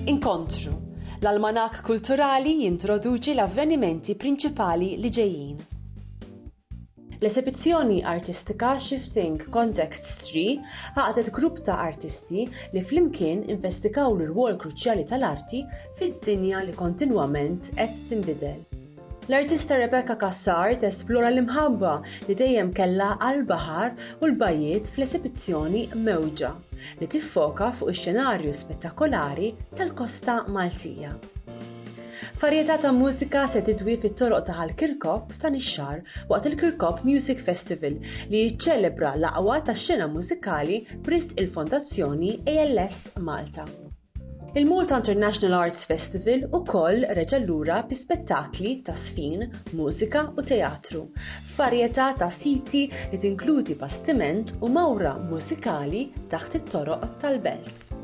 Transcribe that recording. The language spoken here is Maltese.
Inkontru. L-almanak kulturali jintroduċi l-avvenimenti prinċipali li ġejjin. L-esibizzjoni artistika Shifting Contexts 3 għaqdet grupp ta' artisti li flimkien investigaw l-rwol kruċjali tal-arti fid-dinja li kontinwament qed tinbidel. L-artista Rebecca Cassar tesplora l-imħabba li dejjem kellha għall-baħar u l-bajjiet fl-esibizzjoni Mewġa li tiffoka fuq ix-xenarju spettakolari tal-Kosta Maltija. Varjetà ta' mużika se tidwi fit-toroq ta' Kirkop ta' Nixxar waqt il-Kirkop Music Festival li jiċċelebra l-aqwa tax-xena mużikali b'riżq il-Fondazzjoni ALS Malta. Il-Malta International Arts Festival ukoll reġa' lura bi spettakli ta' sfin, mużika u teatru, f'varjetà ta' siti li tinkludi bastiment u mawra mużikali taħt it-toroq tal-Belt.